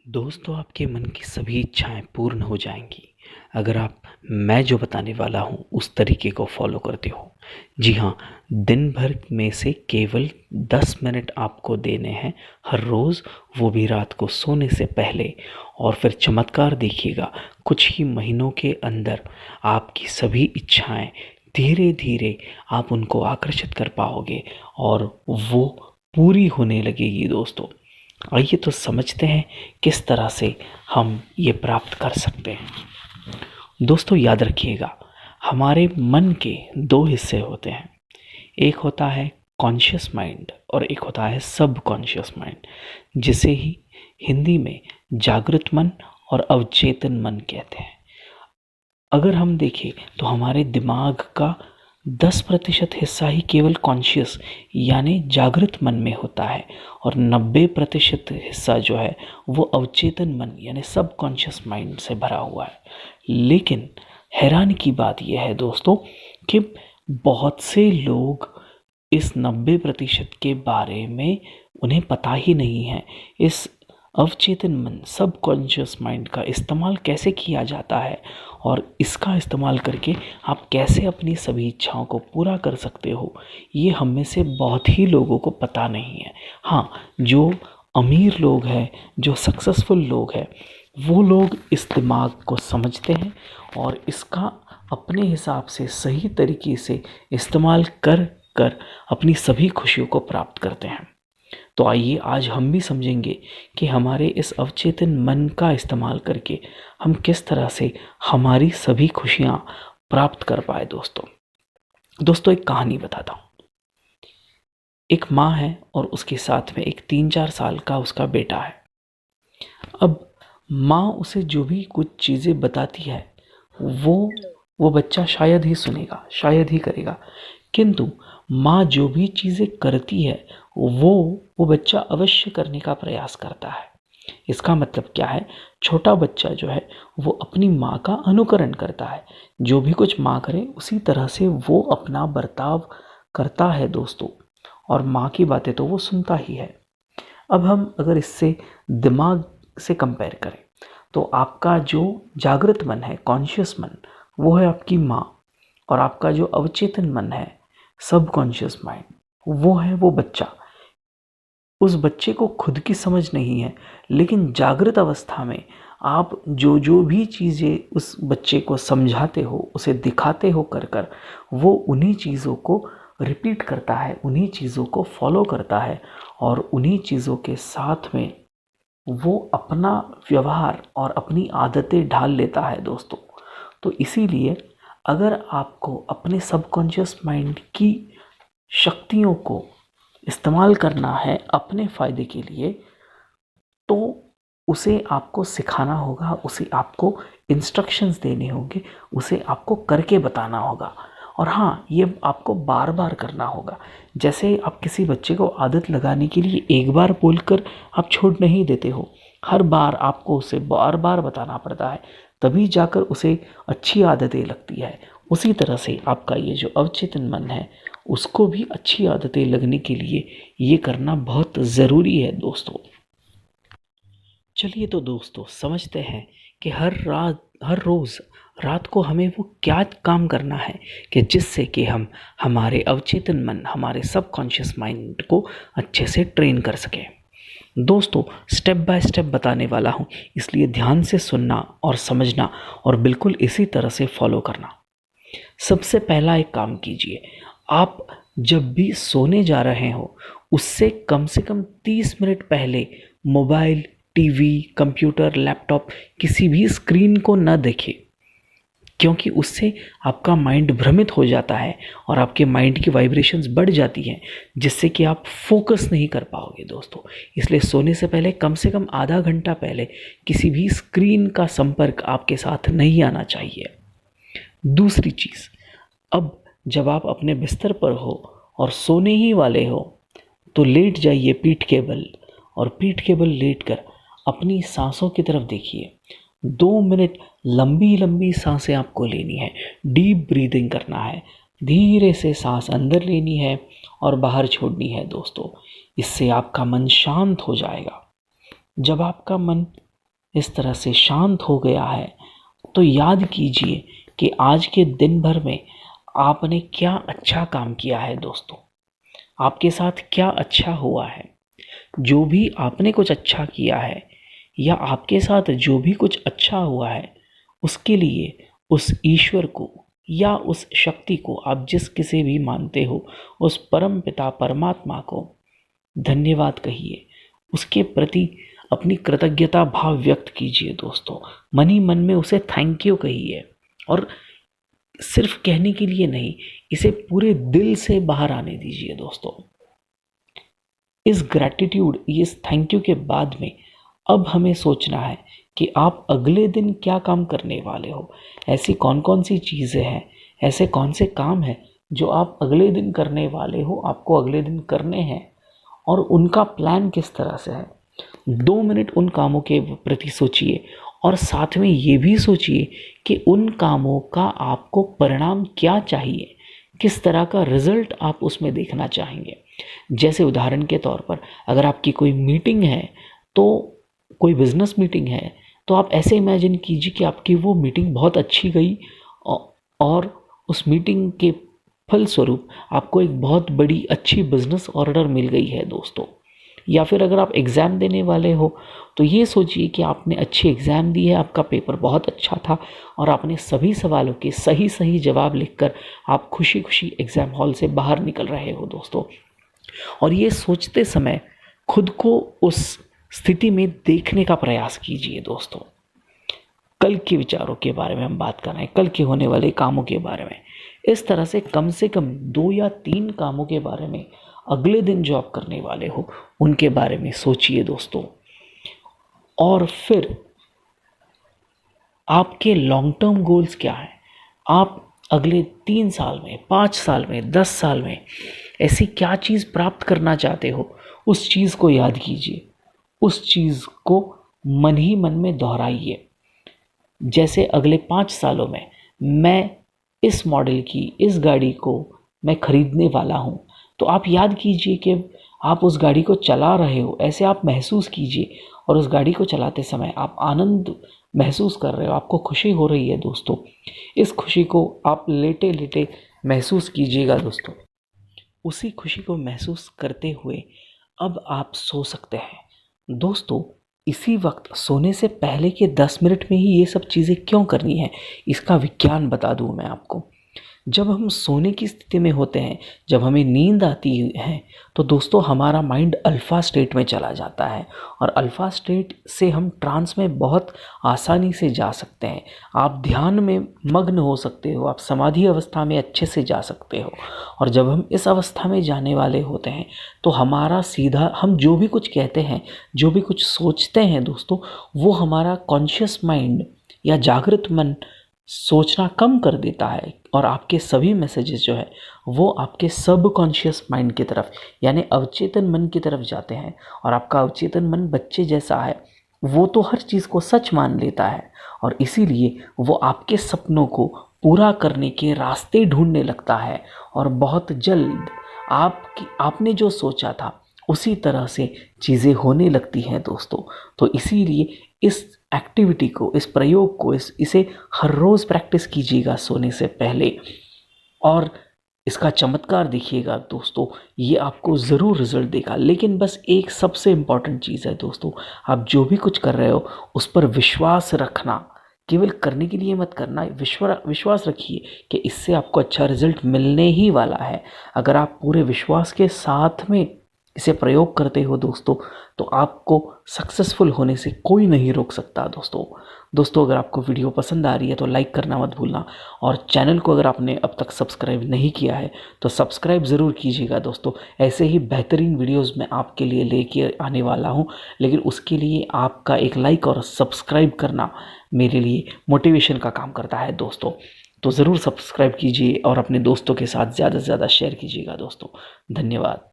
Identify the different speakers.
Speaker 1: दोस्तों, आपके मन की सभी इच्छाएं पूर्ण हो जाएंगी अगर आप मैं जो बताने वाला हूं उस तरीके को फॉलो करते हो। जी हाँ, दिन भर में से केवल 10 मिनट आपको देने हैं हर रोज़, वो भी रात को सोने से पहले। और फिर चमत्कार देखिएगा, कुछ ही महीनों के अंदर आपकी सभी इच्छाएं धीरे धीरे आप उनको आकर्षित कर पाओगे और वो पूरी होने लगेगी। दोस्तों, आइए तो समझते हैं किस तरह से हम ये प्राप्त कर सकते हैं। दोस्तों, याद रखिएगा, हमारे मन के दो हिस्से होते हैं। एक होता है कॉन्शियस माइंड और एक होता है सब कॉन्शियस माइंड, जिसे ही हिंदी में जागृत मन और अवचेतन मन कहते हैं। अगर हम देखें तो हमारे दिमाग का 10% हिस्सा ही केवल कॉन्शियस यानी जागृत मन में होता है और 90% हिस्सा जो है वो अवचेतन मन यानी सब कॉन्शियस माइंड से भरा हुआ है। लेकिन हैरान की बात यह है दोस्तों कि बहुत से लोग इस 90% के बारे में उन्हें पता ही नहीं है। इस अवचेतन मन सब कॉन्शियस माइंड का इस्तेमाल कैसे किया जाता है और इसका इस्तेमाल करके आप कैसे अपनी सभी इच्छाओं को पूरा कर सकते हो, ये हम में से बहुत ही लोगों को पता नहीं है। हाँ, जो अमीर लोग हैं, जो सक्सेसफुल लोग हैं, वो लोग इस दिमाग को समझते हैं और इसका अपने हिसाब से सही तरीके से इस्तेमाल कर कर अपनी सभी खुशियों को प्राप्त करते हैं। तो आइए आज हम भी समझेंगे कि हमारे इस अवचेतन मन का इस्तेमाल करके हम किस तरह से हमारी सभी खुशियाँ प्राप्त कर पाए। दोस्तों, एक कहानी बताता हूँ। एक माँ है और उसके साथ में एक 3-4 साल का उसका बेटा है। अब माँ उसे जो भी कुछ चीज़ें बताती है वो बच्चा शायद ही सुनेगा, शायद ही करेगा, किंतु माँ जो भी चीज़ें करती है वो बच्चा अवश्य करने का प्रयास करता है। इसका मतलब क्या है? छोटा बच्चा जो है वो अपनी माँ का अनुकरण करता है। जो भी कुछ माँ करे उसी तरह से वो अपना बर्ताव करता है दोस्तों, और माँ की बातें तो वो सुनता ही है। अब हम अगर इससे दिमाग से कंपेयर करें तो आपका जो जागृत मन है, कॉन्शियस मन, वो है आपकी माँ, और आपका जो अवचेतन मन है, सब कॉन्शियस माइंड, वो है वो बच्चा। उस बच्चे को खुद की समझ नहीं है, लेकिन जागृत अवस्था में आप जो जो भी चीज़ें उस बच्चे को समझाते हो, उसे दिखाते हो कर कर, वो उन्हीं चीज़ों को रिपीट करता है, उन्हीं चीज़ों को फॉलो करता है और उन्हीं चीज़ों के साथ में वो अपना व्यवहार और अपनी आदतें ढाल लेता है दोस्तों। तो इसीलिए अगर आपको अपने सबकॉन्शियस माइंड की शक्तियों को इस्तेमाल करना है अपने फ़ायदे के लिए, तो उसे आपको सिखाना होगा, उसे आपको इंस्ट्रक्शंस देने होंगे, उसे आपको करके बताना होगा। और हाँ, ये आपको बार बार करना होगा। जैसे आप किसी बच्चे को आदत लगाने के लिए एक बार बोलकर आप छोड़ नहीं देते हो, हर बार आपको उसे बार बार बताना पड़ता है, तभी जाकर उसे अच्छी आदतें लगती है। उसी तरह से आपका ये जो अवचेतन मन है, उसको भी अच्छी आदतें लगने के लिए ये करना बहुत ज़रूरी है दोस्तों। चलिए तो दोस्तों, समझते हैं कि हर रोज़ रात को हमें वो क्या काम करना है कि जिससे कि हम हमारे अवचेतन मन, हमारे सबकॉन्शियस माइंड को अच्छे से ट्रेन कर सकें। दोस्तों, स्टेप बाय स्टेप बताने वाला हूँ, इसलिए ध्यान से सुनना और समझना और बिल्कुल इसी तरह से फॉलो करना। सबसे पहला एक काम कीजिए, आप जब भी सोने जा रहे हो उससे कम से कम 30 मिनट पहले मोबाइल, टीवी, कंप्यूटर, लैपटॉप, किसी भी स्क्रीन को न देखें, क्योंकि उससे आपका माइंड भ्रमित हो जाता है और आपके माइंड की वाइब्रेशंस बढ़ जाती हैं, जिससे कि आप फोकस नहीं कर पाओगे दोस्तों। इसलिए सोने से पहले कम से कम आधा घंटा पहले किसी भी स्क्रीन का संपर्क आपके साथ नहीं आना चाहिए। दूसरी चीज़, अब जब आप अपने बिस्तर पर हो और सोने ही वाले हो तो लेट जाइए पीठ के बल, और पीठ के बल लेटकर अपनी सांसों की तरफ देखिए। 2 मिनट लंबी लंबी सांसें आपको लेनी है, डीप ब्रीदिंग करना है, धीरे से सांस अंदर लेनी है और बाहर छोड़नी है दोस्तों। इससे आपका मन शांत हो जाएगा। जब आपका मन इस तरह से शांत हो गया है, तो याद कीजिए कि आज के दिन भर में आपने क्या अच्छा काम किया है दोस्तों, आपके साथ क्या अच्छा हुआ है। जो भी आपने कुछ अच्छा किया है या आपके साथ जो भी कुछ अच्छा हुआ है, उसके लिए उस ईश्वर को या उस शक्ति को, आप जिस किसे भी मानते हो, उस परम पिता परमात्मा को धन्यवाद कहिए। उसके प्रति अपनी कृतज्ञता भाव व्यक्त कीजिए दोस्तों। मन ही मन में उसे थैंक यू कहिए, और सिर्फ कहने के लिए नहीं, इसे पूरे दिल से बाहर आने दीजिए दोस्तों। इस ग्रैटिट्यूड, इस थैंक यू के बाद में अब हमें सोचना है कि आप अगले दिन क्या काम करने वाले हो। ऐसी कौन कौन सी चीज़ें हैं, ऐसे कौन से काम हैं जो आप अगले दिन करने वाले हो, आपको अगले दिन करने हैं, और उनका प्लान किस तरह से है। 2 मिनट उन कामों के प्रति सोचिए, और साथ में ये भी सोचिए कि उन कामों का आपको परिणाम क्या चाहिए, किस तरह का रिजल्ट आप उसमें देखना चाहेंगे। जैसे उदाहरण के तौर पर, अगर आपकी कोई मीटिंग है, तो कोई बिजनेस मीटिंग है, तो आप ऐसे इमेजिन कीजिए कि आपकी वो मीटिंग बहुत अच्छी गई, और उस मीटिंग के फलस्वरूप आपको एक बहुत बड़ी अच्छी बिजनेस ऑर्डर मिल गई है दोस्तों। या फिर अगर आप एग्ज़ाम देने वाले हो, तो ये सोचिए कि आपने अच्छी एग्ज़ाम दी है, आपका पेपर बहुत अच्छा था, और आपने सभी सवालों के सही सही जवाब लिखकर आप खुशी खुशी एग्ज़ाम हॉल से बाहर निकल रहे हो दोस्तों। और ये सोचते समय खुद को उस स्थिति में देखने का प्रयास कीजिए दोस्तों। कल के विचारों के बारे में हम बात कर रहे हैं, कल के होने वाले कामों के बारे में। इस तरह से कम 2 या 3 कामों के बारे में अगले दिन जो आप करने वाले हो, उनके बारे में सोचिए दोस्तों। और फिर आपके लॉन्ग टर्म गोल्स क्या हैं। आप अगले 3 साल में, 5 साल में, 10 साल में ऐसी क्या चीज़ प्राप्त करना चाहते हो, उस चीज़ को याद कीजिए, उस चीज़ को मन ही मन में दोहराइए। जैसे अगले 5 सालों में मैं इस मॉडल की इस गाड़ी को मैं खरीदने वाला हूँ, तो आप याद कीजिए कि आप उस गाड़ी को चला रहे हो, ऐसे आप महसूस कीजिए, और उस गाड़ी को चलाते समय आप आनंद महसूस कर रहे हो, आपको खुशी हो रही है दोस्तों। इस खुशी को आप लेटे लेटे महसूस कीजिएगा दोस्तों। उसी खुशी को महसूस करते हुए अब आप सो सकते हैं दोस्तों। इसी वक्त सोने से पहले के 10 मिनट में ही ये सब चीज़ें क्यों करनी है, इसका विज्ञान बता दूँ मैं आपको। जब हम सोने की स्थिति में होते हैं, जब हमें नींद आती है, तो दोस्तों हमारा माइंड अल्फ़ा स्टेट में चला जाता है, और अल्फ़ा स्टेट से हम ट्रांस में बहुत आसानी से जा सकते हैं। आप ध्यान में मग्न हो सकते हो, आप समाधि अवस्था में अच्छे से जा सकते हो। और जब हम इस अवस्था में जाने वाले होते हैं, तो हमारा सीधा, हम जो भी कुछ कहते हैं, जो भी कुछ सोचते हैं दोस्तों, वो हमारा कॉन्शियस माइंड या जागृत मन सोचना कम कर देता है, और आपके सभी मैसेजेस जो है वो आपके सब कॉन्शियस माइंड की तरफ, यानी अवचेतन मन की तरफ जाते हैं। और आपका अवचेतन मन बच्चे जैसा है, वो तो हर चीज़ को सच मान लेता है, और इसीलिए वो आपके सपनों को पूरा करने के रास्ते ढूंढने लगता है, और बहुत जल्द आपने जो सोचा था उसी तरह से चीज़ें होने लगती हैं दोस्तों। तो इसीलिए इस एक्टिविटी को, इस प्रयोग को, इसे हर रोज़ प्रैक्टिस कीजिएगा सोने से पहले, और इसका चमत्कार देखिएगा दोस्तों। ये आपको ज़रूर रिजल्ट देगा। लेकिन बस एक सबसे इम्पॉर्टेंट चीज़ है दोस्तों, आप जो भी कुछ कर रहे हो उस पर विश्वास रखना। केवल करने के लिए मत करना, विश्वास रखिए कि इससे आपको अच्छा रिजल्ट मिलने ही वाला है। अगर आप पूरे विश्वास के साथ में इसे प्रयोग करते हो दोस्तों, तो आपको सक्सेसफुल होने से कोई नहीं रोक सकता दोस्तों। अगर आपको वीडियो पसंद आ रही है तो लाइक करना मत भूलना, और चैनल को अगर आपने अब तक सब्सक्राइब नहीं किया है तो सब्सक्राइब ज़रूर कीजिएगा दोस्तों। ऐसे ही बेहतरीन वीडियोस मैं आपके लिए लेके आने वाला हूं, लेकिन उसके लिए आपका एक लाइक और सब्सक्राइब करना मेरे लिए मोटिवेशन का काम करता है दोस्तों। तो ज़रूर सब्सक्राइब कीजिए और अपने दोस्तों के साथ ज़्यादा से ज़्यादा शेयर कीजिएगा दोस्तों। धन्यवाद।